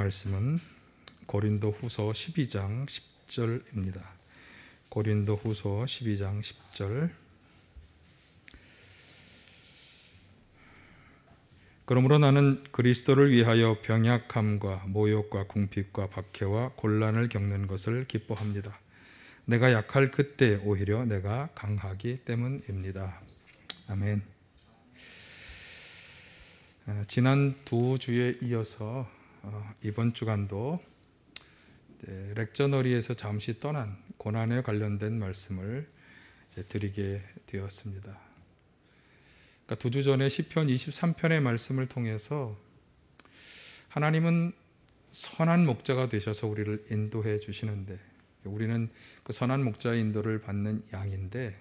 말씀은 고린도후서 12장 10절입니다. 고린도후서 12장 10절. 그러므로 나는 그리스도를 위하여 병약함과 모욕과 궁핍과 박해와 곤란을 겪는 것을 기뻐합니다. 내가 약할 그때 오히려 내가 강하기 때문입니다. 아멘. 지난 두 주에 이어서 이번 주간도 렉저너리에서 잠시 떠난 고난에 관련된 말씀을 드리게 되었습니다. 그러니까 두 주 전에 시편 23편의 말씀을 통해서 하나님은 선한 목자가 되셔서 우리를 인도해 주시는데 우리는 그 선한 목자의 인도를 받는 양인데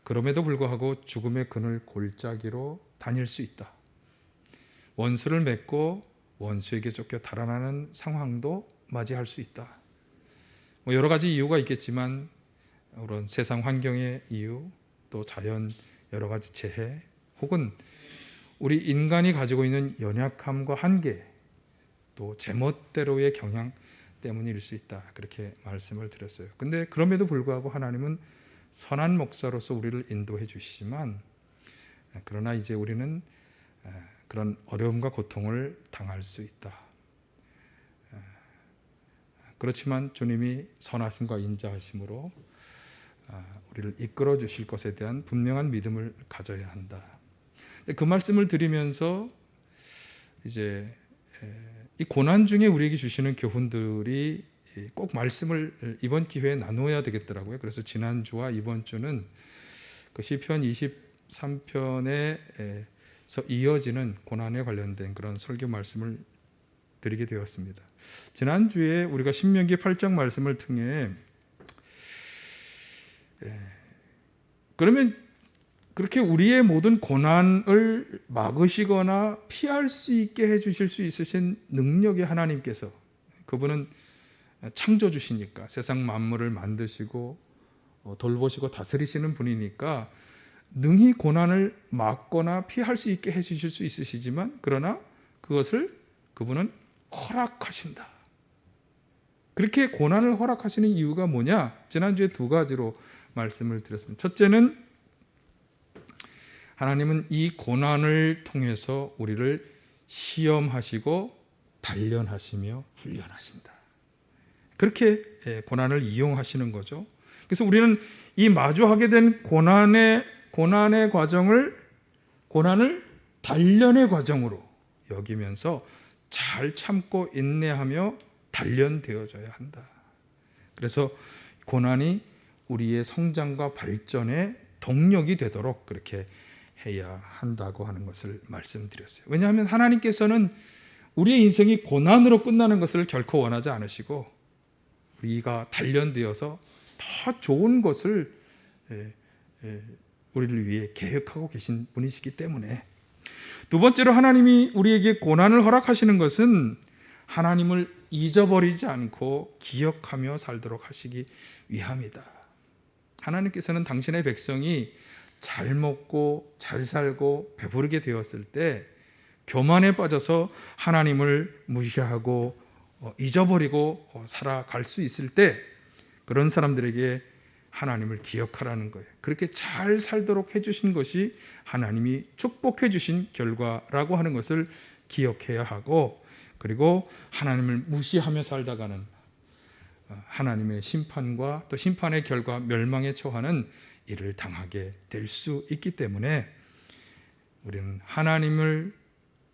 그럼에도 불구하고 죽음의 그늘 골짜기로 다닐 수 있다. 원수를 맺고 원수에게 쫓겨 달아나는 상황도 맞이할 수 있다. 여러 가지 이유가 있겠지만 그런 세상 환경의 이유, 또 자연 여러 가지 재해, 혹은 우리 인간이 가지고 있는 연약함과 한계, 또 제멋대로의 경향 때문일 수 있다. 그렇게 말씀을 드렸어요. 근데 그럼에도 불구하고 하나님은 선한 목자로서 우리를 인도해 주시지만 그러나 이제 우리는 그런 어려움과 고통을 당할 수 있다. 그렇지만 주님이 선하심과 인자하심으로 우리를 이끌어 주실 것에 대한 분명한 믿음을 가져야 한다. 그 말씀을 드리면서 이제 이 고난 중에 우리에게 주시는 교훈들이 꼭 말씀을 이번 기회에 나누어야 되겠더라고요. 그래서 지난주와 이번 주는 그 시편 23편에서 이어지는 고난에 관련된 그런 설교 말씀을 드리게 되었습니다. 지난주에 우리가 신명기 8장 말씀을 통해 그러면 그렇게 우리의 모든 고난을 막으시거나 피할 수 있게 해주실 수 있으신 능력의 하나님께서, 그분은 창조주시니까 세상 만물을 만드시고 돌보시고 다스리시는 분이니까 능히 고난을 막거나 피할 수 있게 해주실 수 있으시지만 그러나 그것을 그분은 허락하신다. 그렇게 고난을 허락하시는 이유가 뭐냐? 지난주에 두 가지로 말씀을 드렸습니다. 첫째는 하나님은 이 고난을 통해서 우리를 시험하시고 단련하시며 훈련하신다. 그렇게 고난을 이용하시는 거죠. 그래서 우리는 이 마주하게 된 고난의 과정을 고난을 단련의 과정으로 여기면서 잘 참고 인내하며 단련되어져야 한다. 그래서 고난이 우리의 성장과 발전의 동력이 되도록 그렇게 해야 한다고 하는 것을 말씀드렸어요. 왜냐하면 하나님께서는 우리의 인생이 고난으로 끝나는 것을 결코 원하지 않으시고 우리가 단련되어서 더 좋은 것을 우리를 위해 계획하고 계신 분이시기 때문에, 두 번째로 하나님이 우리에게 고난을 허락하시는 것은 하나님을 잊어버리지 않고 기억하며 살도록 하시기 위함이다. 하나님께서는 당신의 백성이 잘 먹고 잘 살고 배부르게 되었을 때 교만에 빠져서 하나님을 무시하고 잊어버리고 살아갈 수 있을 때 그런 사람들에게 하나님을 기억하라는 거예요. 그렇게 잘 살도록 해주신 것이 하나님이 축복해 주신 결과라고 하는 것을 기억해야 하고, 그리고 하나님을 무시하며 살다가는 하나님의 심판과 또 심판의 결과 멸망에 처하는 일을 당하게 될 수 있기 때문에 우리는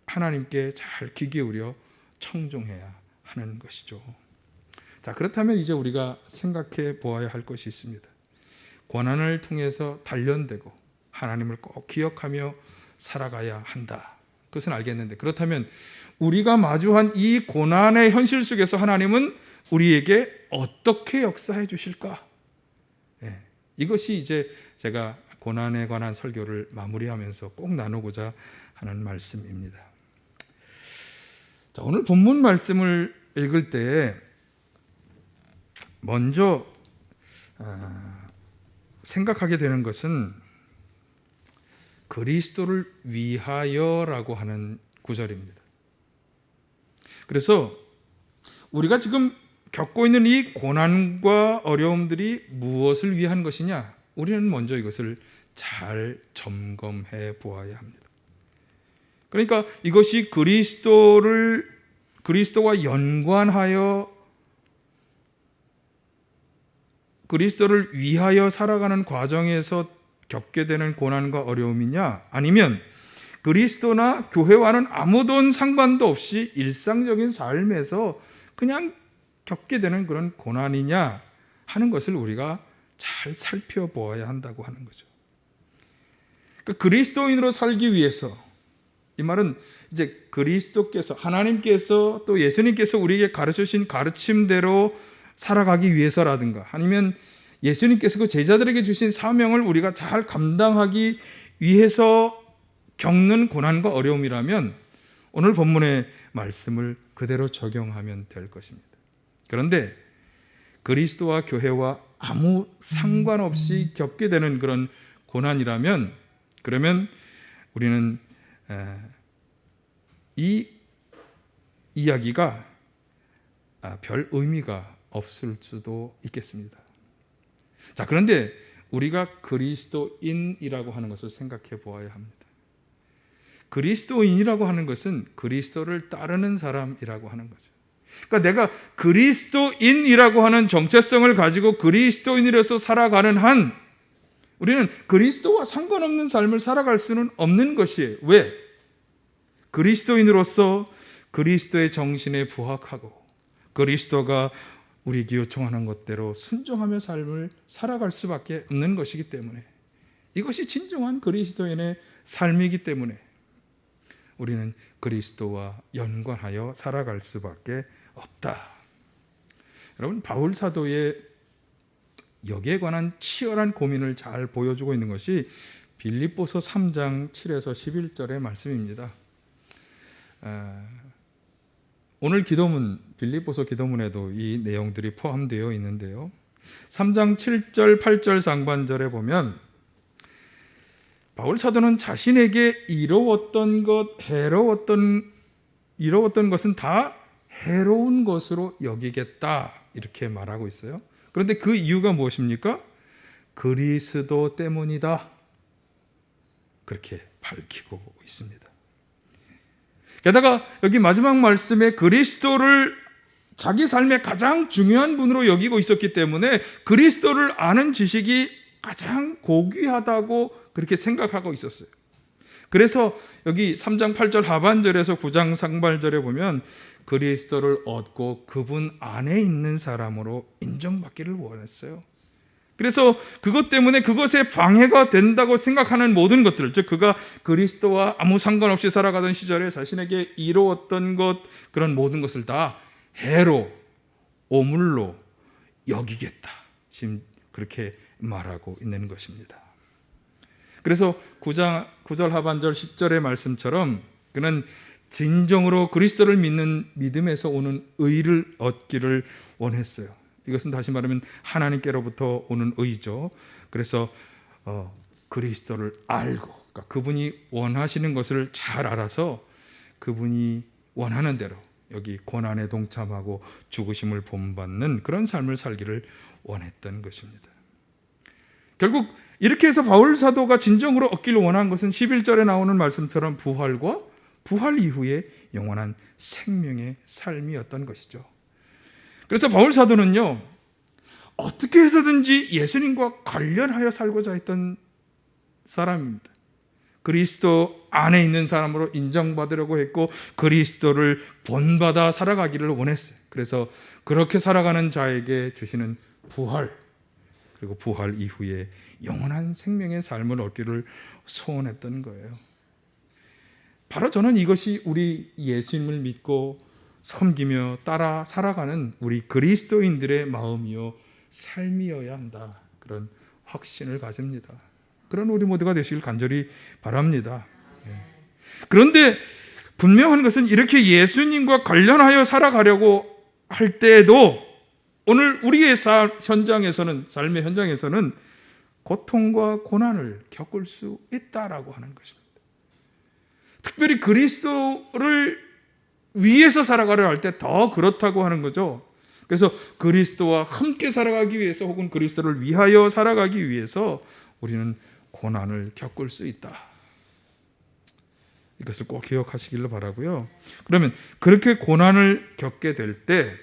하나님께 잘 귀 기울여 청종해야 하는 것이죠. 자, 그렇다면 이제 우리가 생각해 보아야 할 것이 있습니다. 고난을 통해서 단련되고 하나님을 꼭 기억하며 살아가야 한다. 그것은 알겠는데, 그렇다면 우리가 마주한 이 고난의 현실 속에서 하나님은 우리에게 어떻게 역사해 주실까? 이것이 이제 제가 고난에 관한 설교를 마무리하면서 꼭 나누고자 하는 말씀입니다. 자, 오늘 본문 말씀을 읽을 때 먼저 생각하게 되는 것은 그리스도를 위하여라고 하는 구절입니다. 그래서 우리가 지금 겪고 있는 이 고난과 어려움들이 무엇을 위한 것이냐? 우리는 먼저 이것을 잘 점검해 보아야 합니다. 그러니까 이것이 그리스도와 연관하여 그리스도를 위하여 살아가는 과정에서 겪게 되는 고난과 어려움이냐? 아니면 그리스도나 교회와는 아무런 상관도 없이 일상적인 삶에서 그냥 겪게 되는 그런 고난이냐 하는 것을 우리가 잘 살펴보아야 한다고 하는 거죠. 그러니까 그리스도인으로 살기 위해서, 이 말은 이제 그리스도께서, 하나님께서 또 예수님께서 우리에게 가르쳐주신 가르침대로 살아가기 위해서라든가, 아니면 예수님께서 그 제자들에게 주신 사명을 우리가 잘 감당하기 위해서 겪는 고난과 어려움이라면 오늘 본문의 말씀을 그대로 적용하면 될 것입니다. 그런데 그리스도와 교회와 아무 상관없이 겪게 되는 그런 고난이라면, 그러면 우리는 이 이야기가 별 의미가 없을 수도 있겠습니다. 자, 그런데 우리가 그리스도인이라고 하는 것을 생각해 보아야 합니다. 그리스도인이라고 하는 것은 그리스도를 따르는 사람이라고 하는 거죠. 그러니까 내가 그리스도인이라고 하는 정체성을 가지고 그리스도인으로서 살아가는 한 우리는 그리스도와 상관없는 삶을 살아갈 수는 없는 것이에요. 왜? 그리스도인으로서 그리스도의 정신에 부합하고 그리스도가 우리에게 요청하는 것대로 순종하며 삶을 살아갈 수밖에 없는 것이기 때문에, 이것이 진정한 그리스도인의 삶이기 때문에 우리는 그리스도와 연관하여 살아갈 수밖에 없다. 여러분, 바울 사도의 여기에 관한 치열한 고민을 잘 보여주고 있는 것이 빌립보서 3장 7에서 11절의 말씀입니다. 오늘 기도문, 빌립보서 기도문에도 이 내용들이 포함되어 있는데요. 3장 7절, 8절 상반절에 보면 바울 사도는 자신에게 이로웠던 것은 다 해로운 것으로 여기겠다, 이렇게 말하고 있어요. 그런데 그 이유가 무엇입니까? 그리스도 때문이다, 그렇게 밝히고 있습니다. 게다가 여기 마지막 말씀에 그리스도를 자기 삶의 가장 중요한 분으로 여기고 있었기 때문에 그리스도를 아는 지식이 가장 고귀하다고 그렇게 생각하고 있었어요. 그래서 여기 3장 8절 하반절에서 9장 상반절에 보면 그리스도를 얻고 그분 안에 있는 사람으로 인정받기를 원했어요. 그래서 그것 때문에 그것에 방해가 된다고 생각하는 모든 것들, 즉 그가 그리스도와 아무 상관없이 살아가던 시절에 자신에게 이루었던 것, 그런 모든 것을 다 해로, 오물로 여기겠다, 지금 그렇게 말하고 있는 것입니다. 그래서 9절 하반절 10절의 말씀처럼 그는 진정으로 그리스도를 믿는 믿음에서 오는 의를 얻기를 원했어요. 이것은 다시 말하면 하나님께로부터 오는 의죠. 그래서 그리스도를 알고, 그러니까 그분이 원하시는 것을 잘 알아서 그분이 원하는 대로 여기 고난에 동참하고 죽으심을 본받는 그런 삶을 살기를 원했던 것입니다. 결국 이렇게 해서 바울 사도가 진정으로 얻기를 원한 것은 11절에 나오는 말씀처럼 부활과 부활 이후의 영원한 생명의 삶이었던 것이죠. 그래서 바울 사도는요, 어떻게 해서든지 예수님과 관련하여 살고자 했던 사람입니다. 그리스도 안에 있는 사람으로 인정받으려고 했고 그리스도를 본받아 살아가기를 원했어요. 그래서 그렇게 살아가는 자에게 주시는 부활, 그리고 부활 이후에 영원한 생명의 삶을 얻기를 소원했던 거예요. 바로 저는 이것이 우리 예수님을 믿고 섬기며 따라 살아가는 우리 그리스도인들의 마음이요 삶이어야 한다, 그런 확신을 가집니다. 그런 우리 모두가 되시길 간절히 바랍니다. 그런데 분명한 것은 이렇게 예수님과 관련하여 살아가려고 할 때에도 오늘 우리의 삶의 현장에서는 고통과 고난을 겪을 수 있다라고 하는 것입니다. 특별히 그리스도를 위에서 살아가려 할 때 더 그렇다고 하는 거죠. 그래서 그리스도와 함께 살아가기 위해서 혹은 그리스도를 위하여 살아가기 위해서 우리는 고난을 겪을 수 있다. 이것을 꼭 기억하시기를 바라고요. 그러면 그렇게 고난을 겪게 될 때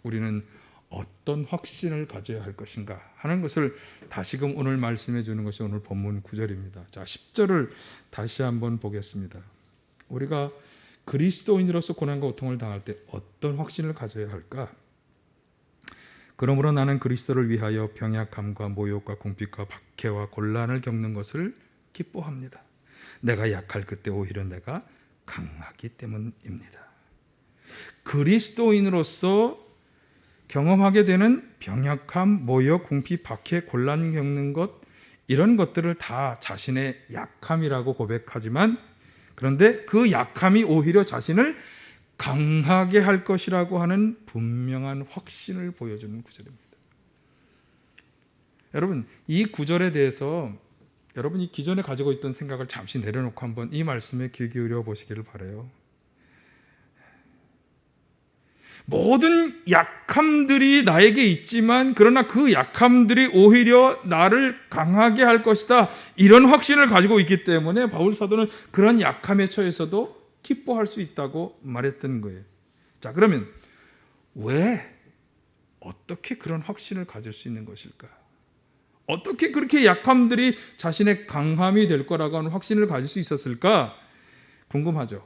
우리는 어떤 확신을 가져야 할 것인가 하는 것을 다시금 오늘 말씀해 주는 것이 오늘 본문 9절입니다. 자, 10절을 다시 한번 보겠습니다. 우리가 그리스도인으로서 고난과 고통을 당할 때 어떤 확신을 가져야 할까? 그러므로 나는 그리스도를 위하여 병약함과 모욕과 궁핍과 박해와 곤란을 겪는 것을 기뻐합니다. 내가 약할 그때 오히려 내가 강하기 때문입니다. 그리스도인으로서 경험하게 되는 병약함, 모욕, 궁핍, 박해, 곤란 겪는 것, 이런 것들을 다 자신의 약함이라고 고백하지만 그런데 그 약함이 오히려 자신을 강하게 할 것이라고 하는 분명한 확신을 보여주는 구절입니다. 여러분, 이 구절에 대해서 여러분이 기존에 가지고 있던 생각을 잠시 내려놓고 한번 이 말씀에 귀 기울여 보시기를 바라요. 모든 약함들이 나에게 있지만 그러나 그 약함들이 오히려 나를 강하게 할 것이다, 이런 확신을 가지고 있기 때문에 바울 사도는 그런 약함에 처해서도 기뻐할 수 있다고 말했던 거예요. 자, 그러면 왜 어떻게 그런 확신을 가질 수 있는 것일까? 어떻게 그렇게 약함들이 자신의 강함이 될 거라고 하는 확신을 가질 수 있었을까? 궁금하죠.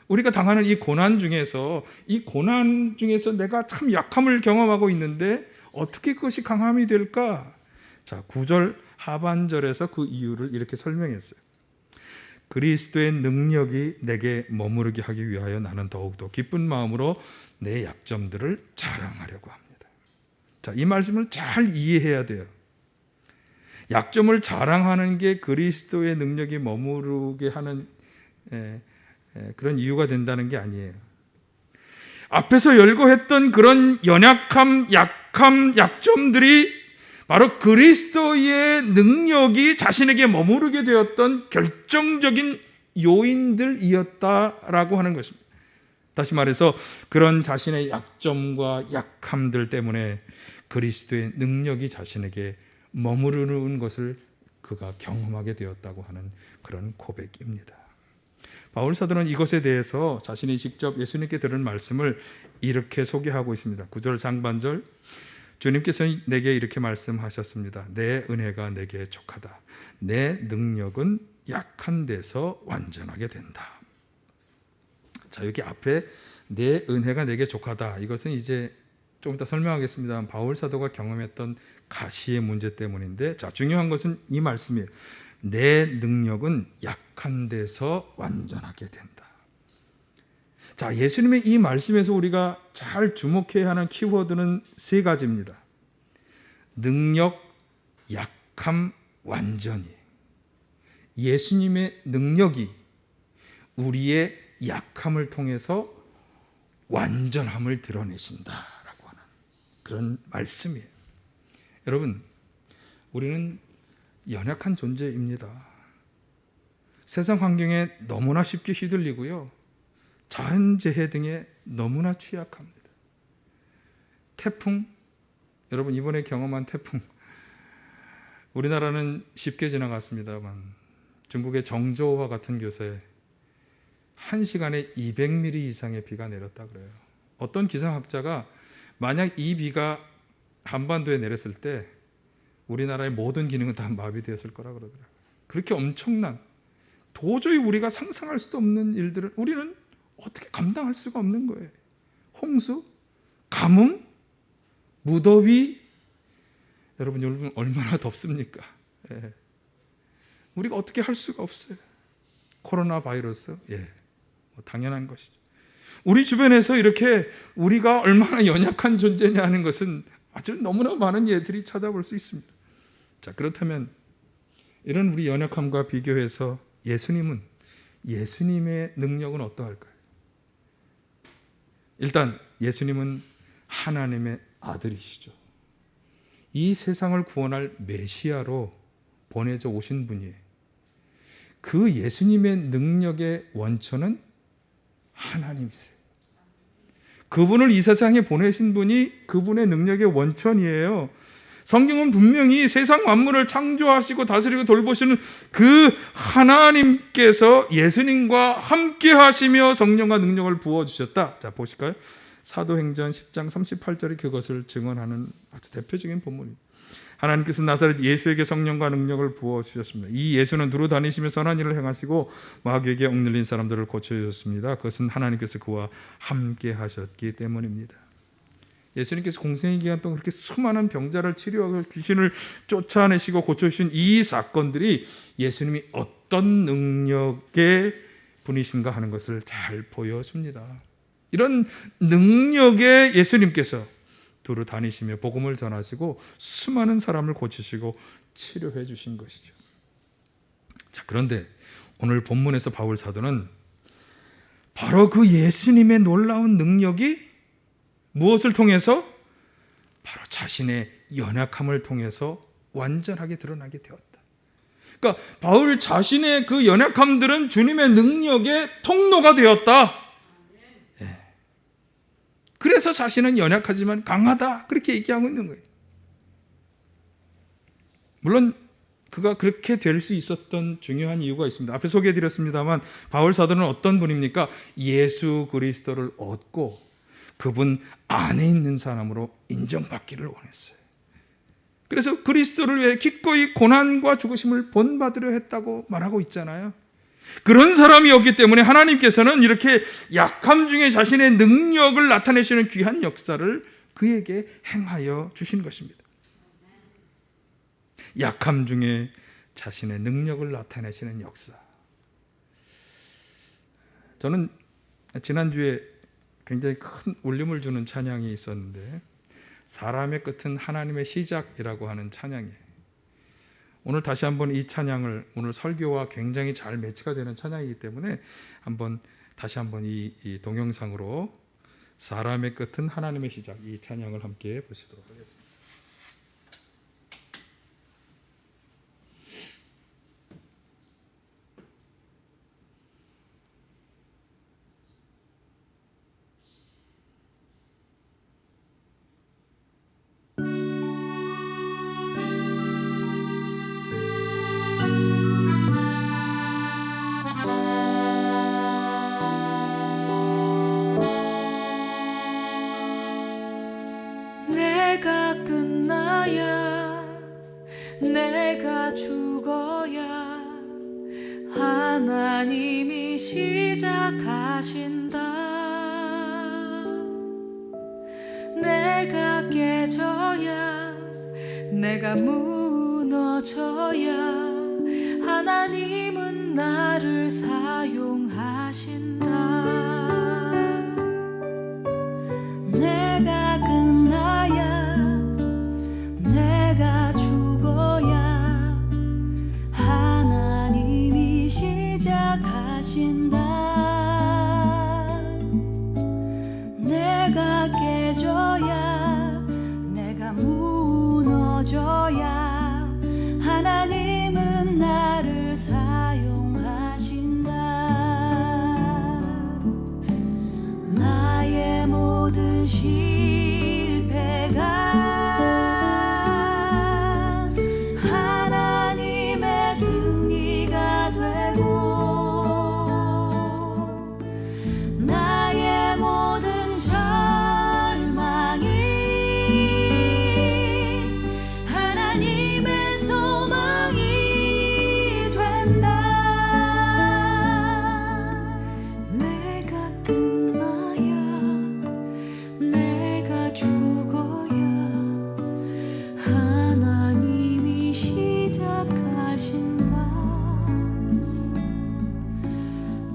우리가 당하는 이 고난 중에서 내가 참 약함을 경험하고 있는데 어떻게 그것이 강함이 될까? 자, 9절 하반절에서 그 이유를 이렇게 설명했어요. 그리스도의 능력이 내게 머무르게 하기 위하여 나는 더욱더 기쁜 마음으로 내 약점들을 자랑하려고 합니다. 자, 이 말씀을 잘 이해해야 돼요. 약점을 자랑하는 게 그리스도의 능력이 머무르게 하는 그런 이유가 된다는 게 아니에요. 앞에서 열거했던 그런 연약함, 약함, 약점들이 바로 그리스도의 능력이 자신에게 머무르게 되었던 결정적인 요인들이었다라고 하는 것입니다. 다시 말해서 그런 자신의 약점과 약함들 때문에 그리스도의 능력이 자신에게 머무르는 것을 그가 경험하게 되었다고 하는 그런 고백입니다. 바울 사도는 이것에 대해서 자신이 직접 예수님께 들은 말씀을 이렇게 소개하고 있습니다. 9절 상반절, 주님께서 내게 이렇게 말씀하셨습니다. 내 은혜가 내게 족하다. 내 능력은 약한 데서 완전하게 된다. 자, 여기 앞에 내 은혜가 내게 족하다, 이것은 이제 좀 이따 설명하겠습니다만 바울 사도가 경험했던 가시의 문제 때문인데, 자, 중요한 것은 이 말씀이에요. 내 능력은 약한 데서 완전하게 된다. 자, 예수님의 이 말씀에서 우리가 잘 주목해야 하는 키워드는 세 가지입니다. 능력, 약함, 완전히. 예수님의 능력이 우리의 약함을 통해서 완전함을 드러내신다라고 하는 그런 말씀이에요. 여러분, 우리는 연약한 존재입니다. 세상 환경에 너무나 쉽게 휘둘리고요. 자연재해 등에 너무나 취약합니다. 태풍, 여러분 이번에 경험한 태풍, 우리나라는 쉽게 지나갔습니다만 중국의 정저우와 같은 곳에 1시간에 200mm 이상의 비가 내렸다 그래요. 어떤 기상학자가 만약 이 비가 한반도에 내렸을 때 우리나라의 모든 기능은 다 마비되었을 거라 그러더라고요. 그렇게 엄청난, 도저히 우리가 상상할 수도 없는 일들을 우리는 어떻게 감당할 수가 없는 거예요. 홍수, 가뭄, 무더위. 여러분 요즘 얼마나 덥습니까? 예. 우리가 어떻게 할 수가 없어요. 코로나 바이러스, 당연한 것이죠. 우리 주변에서 이렇게 우리가 얼마나 연약한 존재냐 하는 것은 아주 너무나 많은 예들이 찾아볼 수 있습니다. 자, 그렇다면 이런 우리 연약함과 비교해서 예수님의 능력은 어떠할까요? 일단 예수님은 하나님의 아들이시죠. 이 세상을 구원할 메시아로 보내져 오신 분이에요. 그 예수님의 능력의 원천은 하나님이세요. 그분을 이 세상에 보내신 분이 그분의 능력의 원천이에요. 성경은 분명히 세상 만물을 창조하시고 다스리고 돌보시는 그 하나님께서 예수님과 함께 하시며 성령과 능력을 부어주셨다. 자, 보실까요? 사도행전 10장 38절이 그것을 증언하는 아주 대표적인 본문입니다. 하나님께서 나사렛 예수에게 성령과 능력을 부어주셨습니다. 이 예수는 두루 다니시며 선한 일을 행하시고 마귀에게 억눌린 사람들을 고쳐주셨습니다. 그것은 하나님께서 그와 함께 하셨기 때문입니다. 예수님께서 공생의 기간 동안 그렇게 수많은 병자를 치료하고 귀신을 쫓아내시고 고쳐주신 이 사건들이 예수님이 어떤 능력의 분이신가 하는 것을 잘 보여줍니다. 이런 능력의 예수님께서 두루 다니시며 복음을 전하시고 수많은 사람을 고치시고 치료해 주신 것이죠. 자, 그런데 오늘 본문에서 바울 사도는 바로 그 예수님의 놀라운 능력이 무엇을 통해서? 바로 자신의 연약함을 통해서 완전하게 드러나게 되었다. 그러니까 바울 자신의 그 연약함들은 주님의 능력의 통로가 되었다. 예. 그래서 자신은 연약하지만 강하다, 그렇게 얘기하고 있는 거예요. 물론 그가 그렇게 될 수 있었던 중요한 이유가 있습니다. 앞에 소개해드렸습니다만 바울 사도는 어떤 분입니까? 예수 그리스도를 얻고 그분 안에 있는 사람으로 인정받기를 원했어요. 그래서 그리스도를 위해 기꺼이 고난과 죽으심을 본받으려 했다고 말하고 있잖아요. 그런 사람이었기 때문에 하나님께서는 이렇게 약함 중에 자신의 능력을 나타내시는 귀한 역사를 그에게 행하여 주신 것입니다. 약함 중에 자신의 능력을 나타내시는 역사. 저는 지난주에 굉장히 큰 울림을 주는 찬양이 있었는데, 사람의 끝은 하나님의 시작이라고 하는 찬양이에요. 오늘 다시 한번 이 찬양을, 오늘 설교와 굉장히 잘 매치가 되는 찬양이기 때문에 다시 한번 이 동영상으로 사람의 끝은 하나님의 시작, 이 찬양을 함께 보시도록 하겠습니다. 내가 끝나야, 내가 죽어야 하나님이 시작하신다. 내가 깨져야, 내가 무너져야 하나님은 나를 사용하신다. 내가 끝나야, 내가 죽어야 하나님이 시작하신다. 내가 깨져야, 내가 무너져야 하나님은 나를 사용하신다. 나의 모든 실패가 하나님의 승리가 되고, 나의 모든 절망이 하나님의 소망이 된다. 내가 끝나야, 내가 죽어야 하나님이 시작하신다.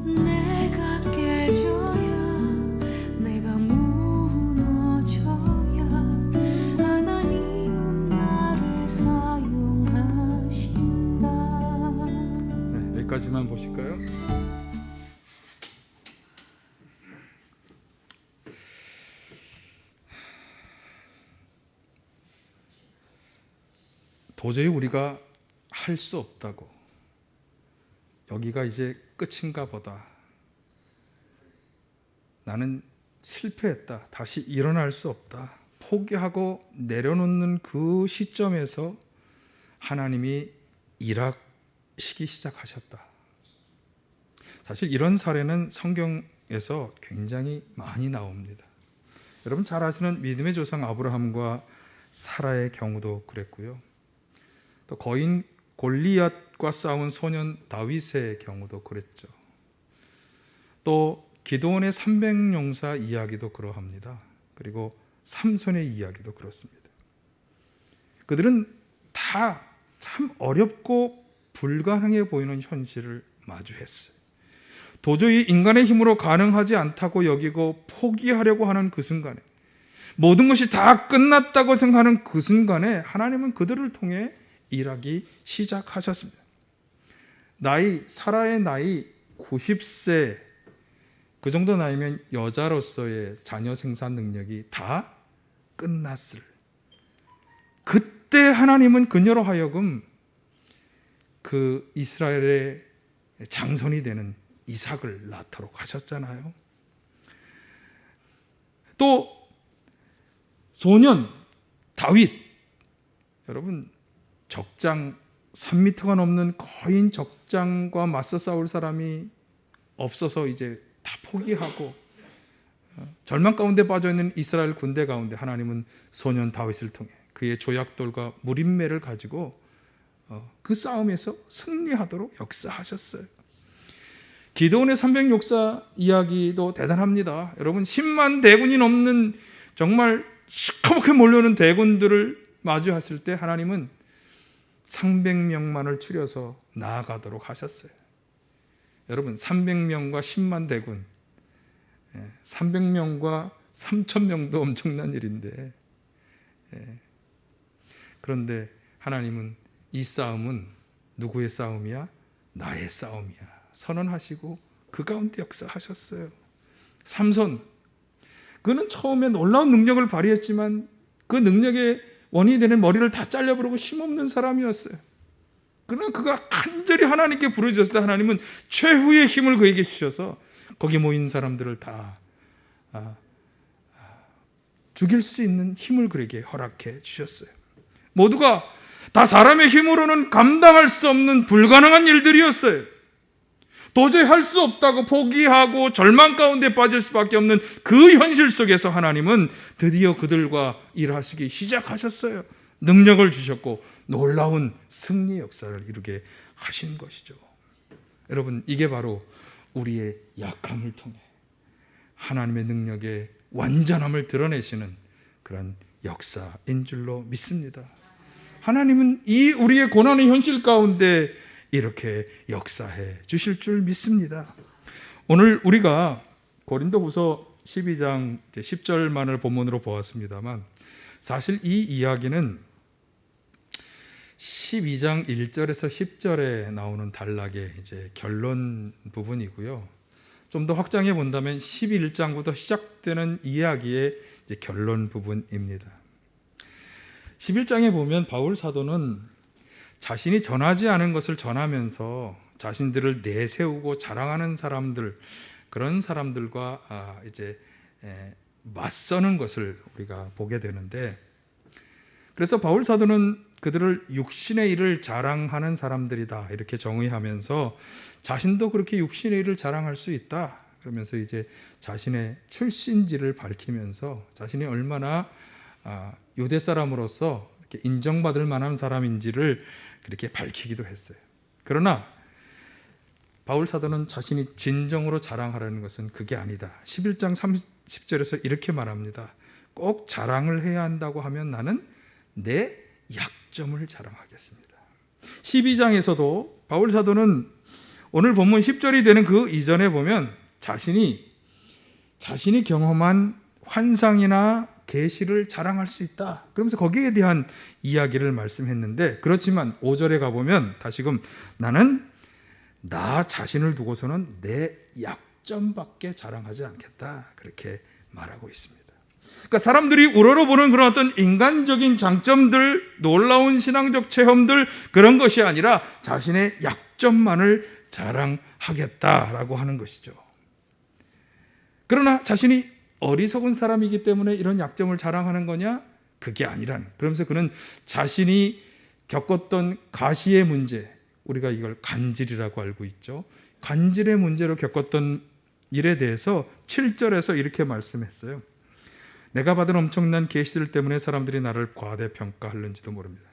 내가 깨져야, 내가 무너져야 하나님은 나를 사용하신다. 네, 여기까지만 보실까요? 도저히 우리가 할 수 없다고, 여기가 이제 끝인가 보다, 나는 실패했다. 다시 일어날 수 없다. 포기하고 내려놓는 그 시점에서 하나님이 일하시기 시작하셨다. 사실 이런 사례는 성경에서 굉장히 많이 나옵니다. 여러분 잘 아시는 믿음의 조상 아브라함과 사라의 경우도 그랬고요. 또 거인 골리앗과 싸운 소년 다윗의 경우도 그랬죠. 또 기드온의 300용사 이야기도 그러합니다. 그리고 삼손의 이야기도 그렇습니다. 그들은 다 참 어렵고 불가능해 보이는 현실을 마주했어요. 도저히 인간의 힘으로 가능하지 않다고 여기고 포기하려고 하는 그 순간에, 모든 것이 다 끝났다고 생각하는 그 순간에 하나님은 그들을 통해 일하기 시작하셨습니다. 사라의 나이 90세, 그 정도 나이면 여자로서의 자녀 생산 능력이 다 끝났을 그때 하나님은 그녀로 하여금 그 이스라엘의 장손이 되는 이삭을 낳도록 하셨잖아요. 또 소년 다윗, 여러분 적장 3m가 넘는 거인 적장과 맞서 싸울 사람이 없어서 이제 다 포기하고 절망 가운데 빠져있는 이스라엘 군대 가운데 하나님은 소년 다윗을 통해 그의 조약돌과 무림매를 가지고 그 싸움에서 승리하도록 역사하셨어요. 기드온의 300용사 이야기도 대단합니다. 여러분 10만 대군이 넘는 정말 시커멓게 몰려오는 대군들을 마주했을 때 하나님은 300명만을 추려서 나아가도록 하셨어요. 여러분 300명과 10만 대군, 300명과 3,000명도 엄청난 일인데, 그런데 하나님은 이 싸움은 누구의 싸움이야? 나의 싸움이야 선언하시고 그 가운데 역사하셨어요. 삼손, 그는 처음에 놀라운 능력을 발휘했지만 그 능력의 원인이 되는 머리를 다 잘려버리고 힘없는 사람이었어요. 그러나 그가 간절히 하나님께 부르짖었을 때 하나님은 최후의 힘을 그에게 주셔서 거기 모인 사람들을 다 죽일 수 있는 힘을 그에게 허락해 주셨어요. 모두가 다 사람의 힘으로는 감당할 수 없는 불가능한 일들이었어요. 도저히 할 수 없다고 포기하고 절망 가운데 빠질 수밖에 없는 그 현실 속에서 하나님은 드디어 그들과 일하시기 시작하셨어요. 능력을 주셨고 놀라운 승리 역사를 이루게 하신 것이죠. 여러분 이게 바로 우리의 약함을 통해 하나님의 능력의 완전함을 드러내시는 그런 역사인 줄로 믿습니다. 하나님은 이 우리의 고난의 현실 가운데 이렇게 역사해 주실 줄 믿습니다. 오늘 우리가 고린도후서 12장 10절만을 본문으로 보았습니다만 사실 이 이야기는 12장 1절에서 10절에 나오는 단락의 이제 결론 부분이고요. 좀 더 확장해 본다면 11장부터 시작되는 이야기의 이제 결론 부분입니다. 11장에 보면 바울 사도는 자신이 전하지 않은 것을 전하면서 자신들을 내세우고 자랑하는 사람들, 그런 사람들과 이제 맞서는 것을 우리가 보게 되는데, 그래서 바울 사도는 그들을 육신의 일을 자랑하는 사람들이다 이렇게 정의하면서 자신도 그렇게 육신의 일을 자랑할 수 있다 그러면서 이제 자신의 출신지를 밝히면서 자신이 얼마나 유대 사람으로서 이렇게 인정받을 만한 사람인지를 그렇게 밝히기도 했어요. 그러나 바울 사도는 자신이 진정으로 자랑하라는 것은 그게 아니다. 11장 30절에서 이렇게 말합니다. 꼭 자랑을 해야 한다고 하면 나는 내 약점을 자랑하겠습니다. 12장에서도 바울 사도는 오늘 본문 10절이 되는 그 이전에 보면 자신이 경험한 환상이나 계시를 자랑할 수 있다. 그러면서 거기에 대한 이야기를 말씀했는데, 그렇지만 5절에 가보면 다시금 나는 나 자신을 두고서는 내 약점밖에 자랑하지 않겠다. 그렇게 말하고 있습니다. 그러니까 사람들이 우러러보는 그런 어떤 인간적인 장점들, 놀라운 신앙적 체험들, 그런 것이 아니라 자신의 약점만을 자랑하겠다라고 하는 것이죠. 그러나 자신이 어리석은 사람이기 때문에 이런 약점을 자랑하는 거냐? 그게 아니라는. 그러면서 그는 자신이 겪었던 가시의 문제, 우리가 이걸 간질이라고 알고 있죠. 간질의 문제로 겪었던 일에 대해서 7절에서 이렇게 말씀했어요. 내가 받은 엄청난 계시들 때문에 사람들이 나를 과대평가하는지도 모릅니다.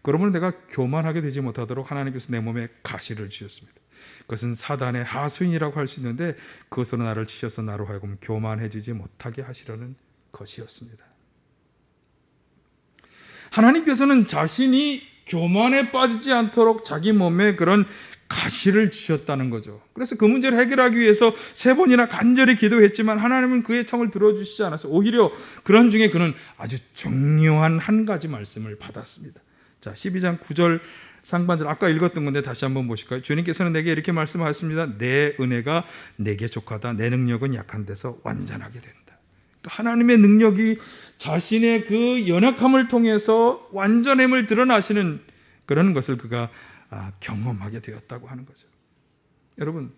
그러므로 내가 교만하게 되지 못하도록 하나님께서 내 몸에 가시를 주셨습니다. 그것은 사단의 하수인이라고 할 수 있는데 그것으로 나를 치셔서 나로 하여금 교만해지지 못하게 하시려는 것이었습니다. 하나님께서는 자신이 교만에 빠지지 않도록 자기 몸에 그런 가시를 주셨다는 거죠. 그래서 그 문제를 해결하기 위해서 3번이나 간절히 기도했지만 하나님은 그의 청을 들어주시지 않았어요. 오히려 그런 중에 그는 아주 중요한 한 가지 말씀을 받았습니다. 자, 12장 9절 상반절 아까 읽었던 건데 다시 한번 보실까요? 주님께서는 내게 이렇게 말씀하셨습니다. 내 은혜가 내게 족하다. 내 능력은 약한 데서 완전하게 된다. 하나님의 능력이 자신의 그 연약함을 통해서 완전함을 드러나시는 그런 것을 그가 경험하게 되었다고 하는 거죠. 여러분,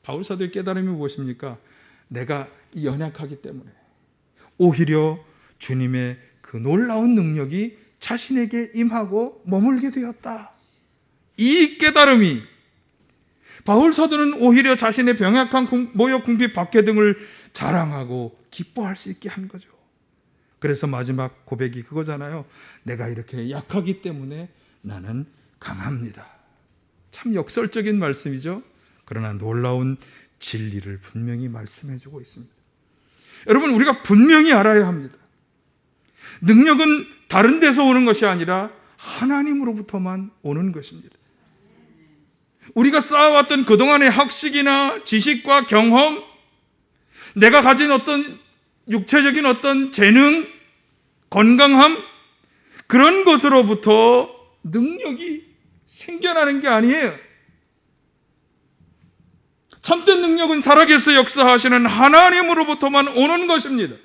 바울 사도의 깨달음이 무엇입니까? 내가 연약하기 때문에 오히려 주님의 그 놀라운 능력이 자신에게 임하고 머물게 되었다. 이 깨달음이 바울 사도는 오히려 자신의 병약한 모욕, 궁핍, 박해 등을 자랑하고 기뻐할 수 있게 한 거죠. 그래서 마지막 고백이 그거잖아요. 내가 이렇게 약하기 때문에 나는 강합니다. 참 역설적인 말씀이죠. 그러나 놀라운 진리를 분명히 말씀해주고 있습니다. 여러분, 우리가 분명히 알아야 합니다. 능력은 다른 데서 오는 것이 아니라 하나님으로부터만 오는 것입니다. 우리가 쌓아왔던 그동안의 학식이나 지식과 경험, 내가 가진 어떤 육체적인 어떤 재능, 건강함, 그런 것으로부터 능력이 생겨나는 게 아니에요. 참된 능력은 살아계서 역사하시는 하나님으로부터만 오는 것입니다.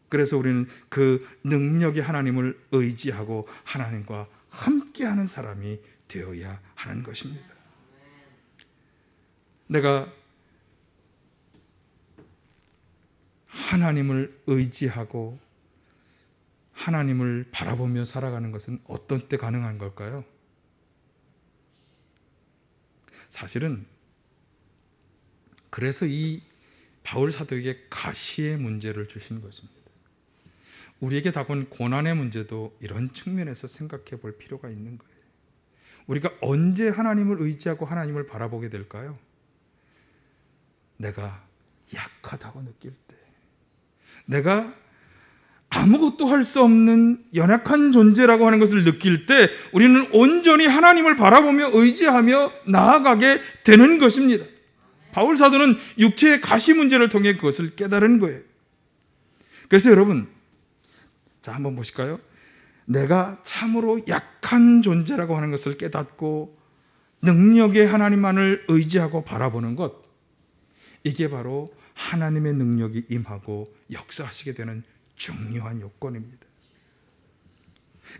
그래서 우리는 그 능력의 하나님을 의지하고 하나님과 함께하는 사람이 되어야 하는 것입니다. 내가 하나님을 의지하고 하나님을 바라보며 살아가는 것은 어떤 때 가능한 걸까요? 사실은 그래서 이 바울 사도에게 가시의 문제를 주신 것입니다. 우리에게 다가온 고난의 문제도 이런 측면에서 생각해 볼 필요가 있는 거예요. 우리가 언제 하나님을 의지하고 하나님을 바라보게 될까요? 내가 약하다고 느낄 때, 내가 아무것도 할 수 없는 연약한 존재라고 하는 것을 느낄 때 우리는 온전히 하나님을 바라보며 의지하며 나아가게 되는 것입니다. 바울 사도는 육체의 가시 문제를 통해 그것을 깨달은 거예요. 그래서 여러분, 자, 한번 보실까요? 내가 참으로 약한 존재라고 하는 것을 깨닫고 능력의 하나님만을 의지하고 바라보는 것, 이게 바로 하나님의 능력이 임하고 역사하시게 되는 중요한 요건입니다.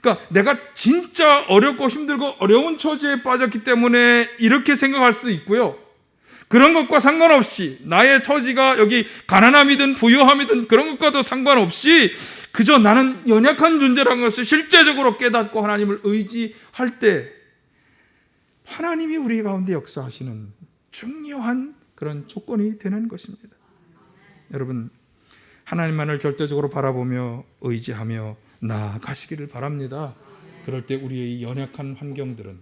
그러니까 내가 진짜 어렵고 힘들고 어려운 처지에 빠졌기 때문에 이렇게 생각할 수도 있고요. 그런 것과 상관없이 나의 처지가 여기 가난함이든 부유함이든 그런 것과도 상관없이 그저 나는 연약한 존재라는 것을 실제적으로 깨닫고 하나님을 의지할 때 하나님이 우리 가운데 역사하시는 중요한 그런 조건이 되는 것입니다. 여러분, 하나님만을 절대적으로 바라보며 의지하며 나아가시기를 바랍니다. 그럴 때 우리의 연약한 환경들은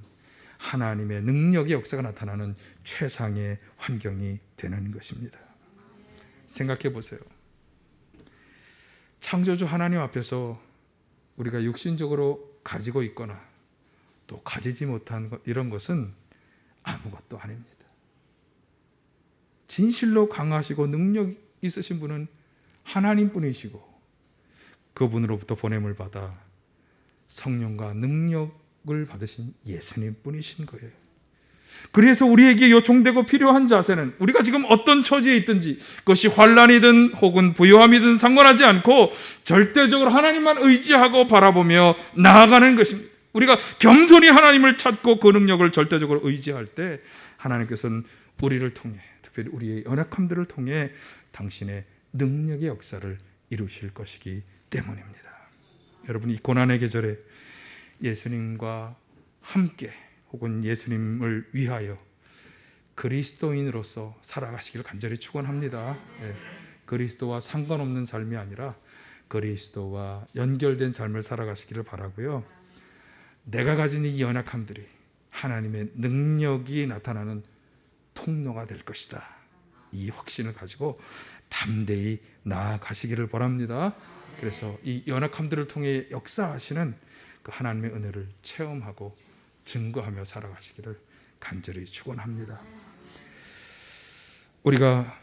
하나님의 능력의 역사가 나타나는 최상의 환경이 되는 것입니다. 생각해 보세요. 창조주 하나님 앞에서 우리가 육신적으로 가지고 있거나 또 가지지 못한 것, 이런 것은 아무것도 아닙니다. 진실로 강하시고 능력 있으신 분은 하나님뿐이시고 그분으로부터 보냄을 받아 성령과 능력을 받으신 예수님뿐이신 거예요. 그래서 우리에게 요청되고 필요한 자세는 우리가 지금 어떤 처지에 있든지 그것이 환난이든 혹은 부유함이든 상관하지 않고 절대적으로 하나님만 의지하고 바라보며 나아가는 것입니다. 우리가 겸손히 하나님을 찾고 그 능력을 절대적으로 의지할 때 하나님께서는 우리를 통해 특별히 우리의 연약함들을 통해 당신의 능력의 역사를 이루실 것이기 때문입니다. 여러분, 이 고난의 계절에 예수님과 함께 혹은 예수님을 위하여 그리스도인으로서 살아가시기를 간절히 축원합니다. 그리스도와 상관없는 삶이 아니라 그리스도와 연결된 삶을 살아가시기를 바라고요. 내가 가진 이 연약함들이 하나님의 능력이 나타나는 통로가 될 것이다. 이 확신을 가지고 담대히 나아가시기를 바랍니다. 그래서 이 연약함들을 통해 역사하시는 그 하나님의 은혜를 체험하고 증거하며 살아가시기를 간절히 축원합니다. 우리가